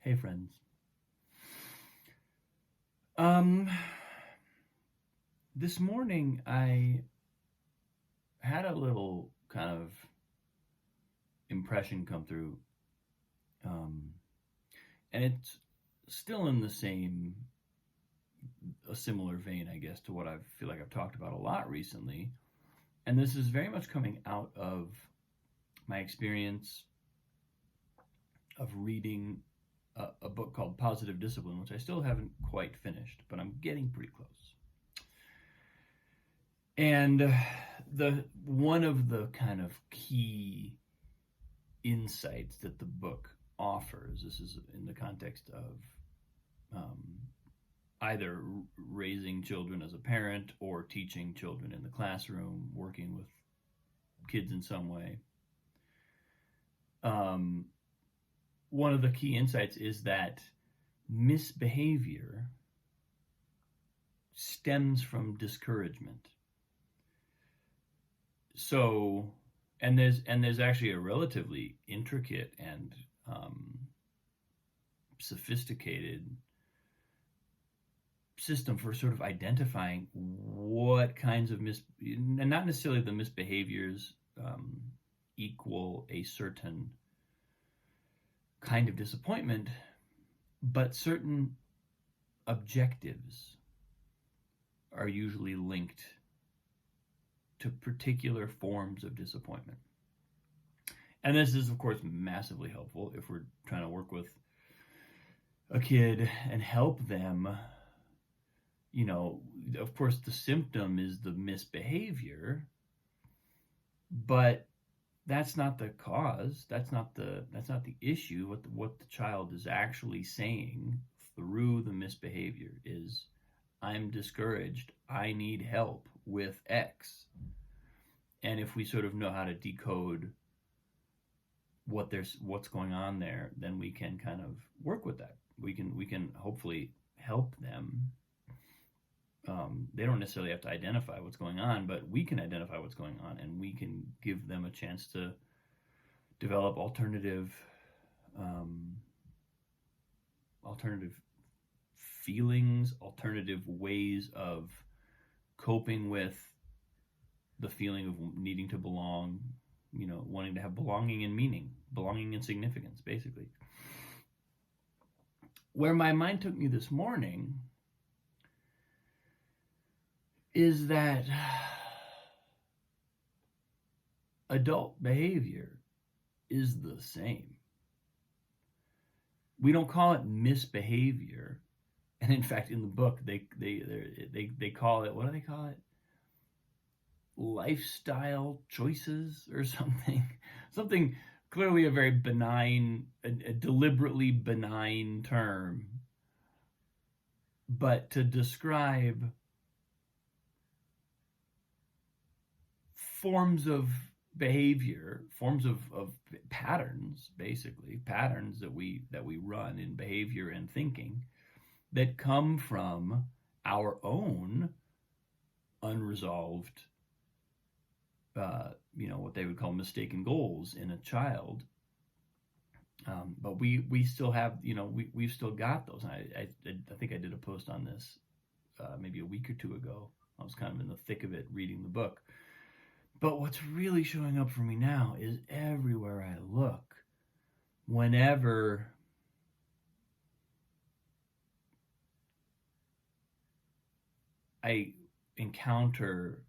Hey friends. Um, this morning I had a little kind of impression come through, um, and it's still in a similar vein, I guess, to what I feel like I've talked about a lot recently. And this is very much coming out of my experience of reading a book called Positive Discipline, which I still haven't quite finished, but I'm getting pretty close. And the one of the kind of key insights that the book offers, this is in the context of either raising children as a parent or teaching children in the classroom, working with kids in some way. One of the key insights is that misbehavior stems from discouragement. So, and there's actually a relatively intricate and sophisticated system for sort of identifying what kinds of and not necessarily the misbehaviors equal a certain kind of disappointment, but certain objectives are usually linked to particular forms of disappointment. And this is, of course, massively helpful if we're trying to work with a kid and help them. Of course, the symptom is the misbehavior, but that's not the cause. That's not the issue. What the child is actually saying through the misbehavior is, I'm discouraged. I need help with X. And if we sort of know how to decode what's going on there, then we can kind of work with that. We can hopefully help them. They don't necessarily have to identify what's going on, but we can identify what's going on, and we can give them a chance to develop alternative feelings, alternative ways of coping with the feeling of needing to belong, wanting to have belonging and meaning, belonging and significance, basically. Where my mind took me this morning is that adult behavior is the same. We don't call it misbehavior, and in fact, in the book, they call it, what do they call it? Lifestyle choices or something clearly a very benign, a deliberately benign term, but to describe forms of behavior, forms of patterns, basically patterns that we run in behavior and thinking that come from our own unresolved what they would call mistaken goals in a child. But we still have, we've still got those. I think I did a post on this maybe a week or two ago. I was kind of in the thick of it reading the book. But what's really showing up for me now is everywhere I look, whenever I encounter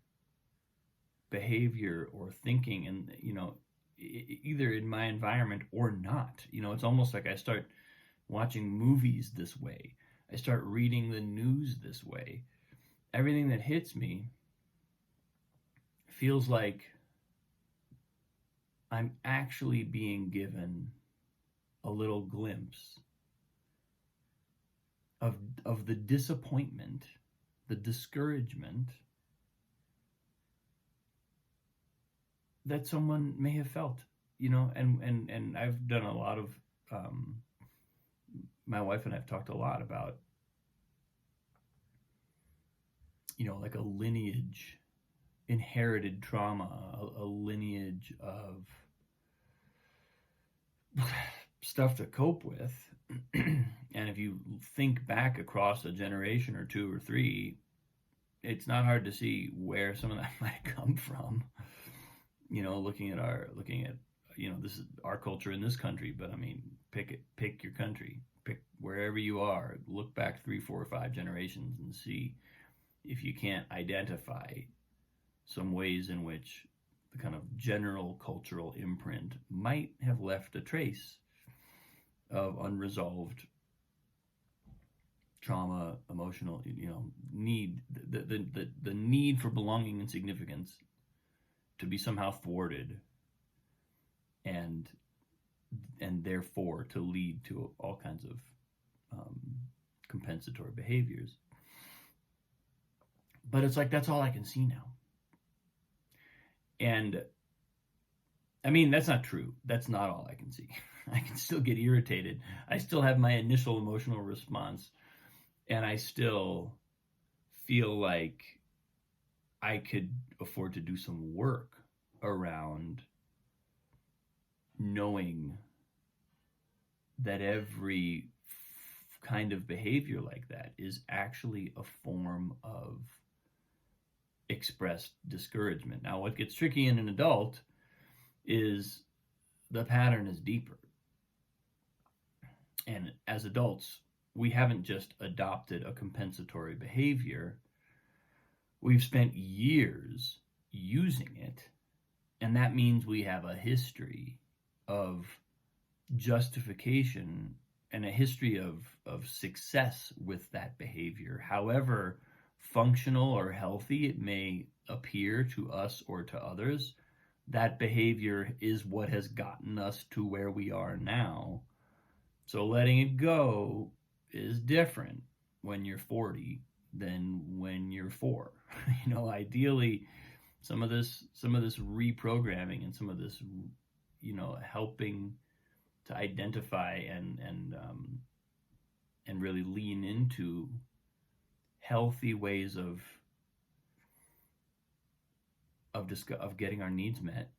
behavior or thinking, and either in my environment or not, it's almost like I start watching movies this way, I start reading the news this way. Everything that hits me feels like I'm actually being given a little glimpse of the disappointment, the discouragement that someone may have felt, and I've done a lot of, my wife and I've talked a lot about, like a lineage, inherited trauma, a lineage of stuff to cope with. And if you think back across a generation or two or three, it's not hard to see where some of that might come from. Looking at this is our culture in this country, but I mean, pick your country, pick wherever you are, look back 3, 4, or 5 generations and see if you can't identify some ways in which the kind of general cultural imprint might have left a trace of unresolved trauma, emotional, need, the need for belonging and significance to be somehow thwarted, and therefore to lead to all kinds of compensatory behaviors. But it's like, that's all I can see now. And I mean, that's not true. That's not all I can see. I can still get irritated. I still have my initial emotional response, and I still feel like I could afford to do some work around knowing that every kind of behavior like that is actually a form of expressed discouragement. Now, what gets tricky in an adult is the pattern is deeper. And as adults, we haven't just adopted a compensatory behavior. We've spent years using it, and that means we have a history of justification and a history of success with that behavior. However functional or healthy it may appear to us or to others, that behavior is what has gotten us to where we are now. So letting it go is different when you're 40 than when you're 4. Ideally, some of this reprogramming and some of this, helping to identify and really lean into healthy ways of getting our needs met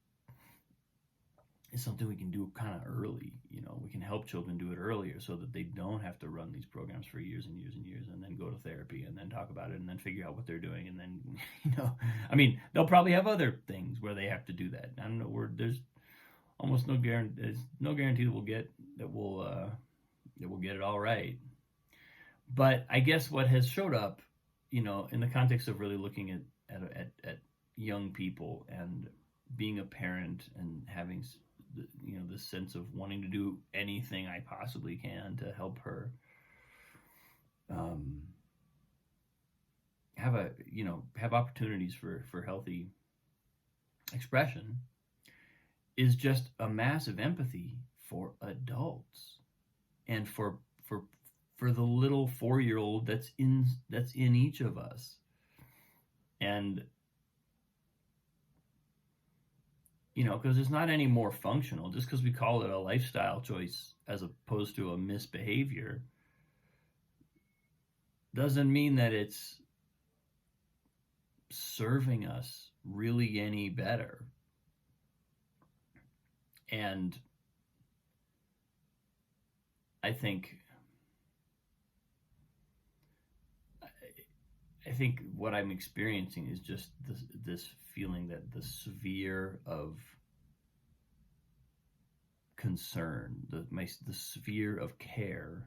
is something we can do kind of early. We can help children do it earlier so that they don't have to run these programs for years and years and years, and then go to therapy and then talk about it and then figure out what they're doing. And then, they'll probably have other things where they have to do that. I don't know, there's almost no guarantee. There's no guarantee that we'll get it all right. But I guess what has showed up, in the context of really looking at young people and being a parent and having, this sense of wanting to do anything I possibly can to help her have opportunities for healthy expression, is just a massive empathy for adults and for the little 4-year-old that's in each of us. And because it's not any more functional just because we call it a lifestyle choice as opposed to a misbehavior, doesn't mean that it's serving us really any better. And I think what I'm experiencing is just this feeling that the sphere of concern, the sphere of care,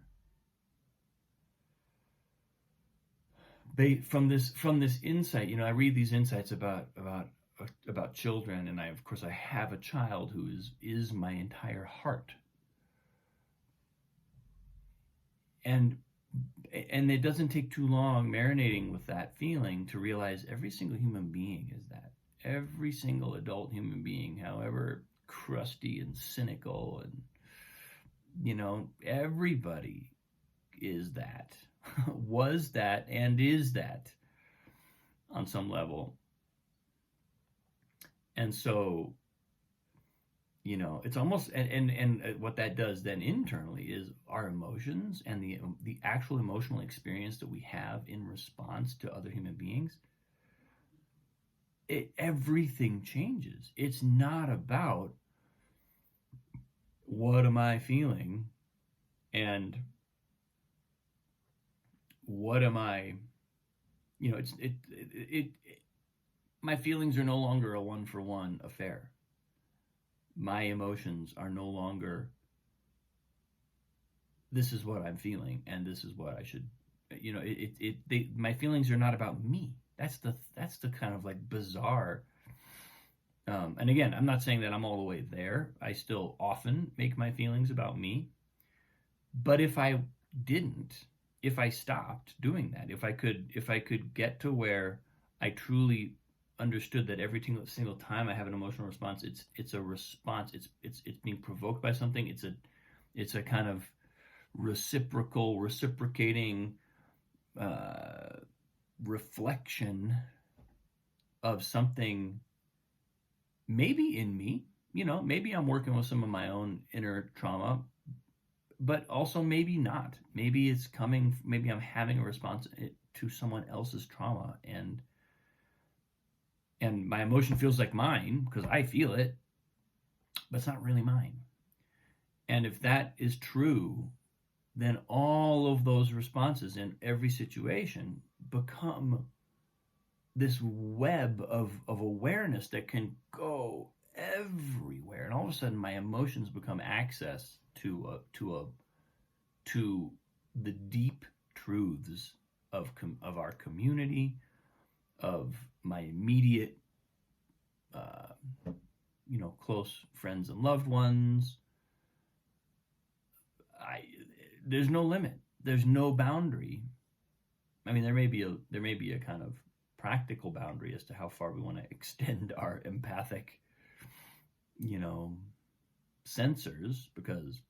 from this insight. I read these insights about children, and I have a child who is my entire heart, and it doesn't take too long marinating with that feeling to realize every single human being is that. Every single adult human being, however crusty and cynical, and everybody is that, was that, and is that on some level. And so, it's almost, and what that does then internally is our emotions and the actual emotional experience that we have in response to other human beings. Everything changes. It's not about what am I feeling, and what am I, my feelings are no longer a one for one affair. My emotions are no longer, this is what I'm feeling and this is what I should, my feelings are not about me. That's the kind of like bizarre. And again, I'm not saying that I'm all the way there. I still often make my feelings about me. But if I didn't, if I stopped doing that, if I could get to where I truly understood that every single time I have an emotional response, it's a response. It's being provoked by something. It's a kind of reciprocating uh, reflection of something, maybe in me. Maybe I'm working with some of my own inner trauma, but also maybe not. Maybe I'm having a response to someone else's trauma, and my emotion feels like mine because I feel it, but it's not really mine. And if that is true, then all of those responses in every situation become this web of awareness that can go everywhere. And all of a sudden, my emotions become access to the deep truths of our community, of my immediate, uh, close friends and loved ones. I There's no limit. There's no boundary. I mean, there may be a kind of practical boundary as to how far we want to extend our empathic, you know, sensors, because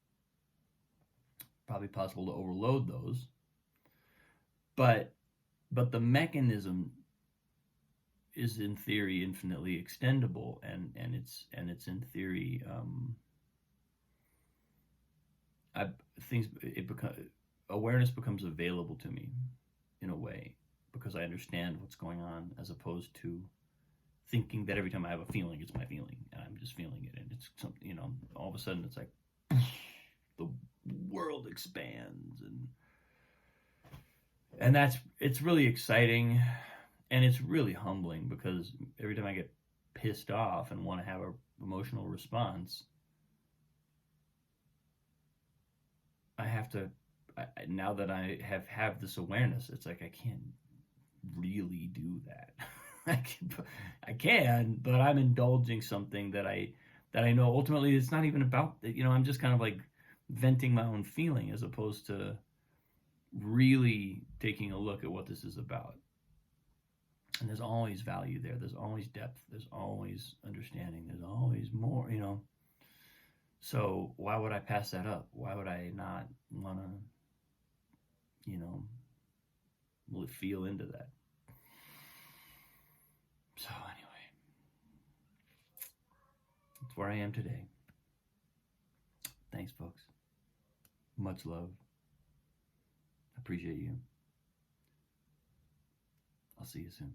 probably possible to overload those. But the mechanism is in theory infinitely extendable, and it's in theory, I things it become awareness becomes available to me in a way, because I understand what's going on, as opposed to thinking that every time I have a feeling, it's my feeling, and I'm just feeling it, and it's something, all of a sudden it's like the world expands, and it's really exciting, and it's really humbling, because every time I get pissed off and want to have an emotional response, I have to. Now that I have this awareness, it's like I can't really do that. I can, but I'm indulging something that I know ultimately it's not even about. I'm just kind of like venting my own feeling, as opposed to really taking a look at what this is about. And there's always value there. There's always depth. There's always understanding. There's always more. So why would I pass that up? Why would I not want to, feel into that? So anyway, that's where I am today. Thanks, folks. Much love. Appreciate you. I'll see you soon.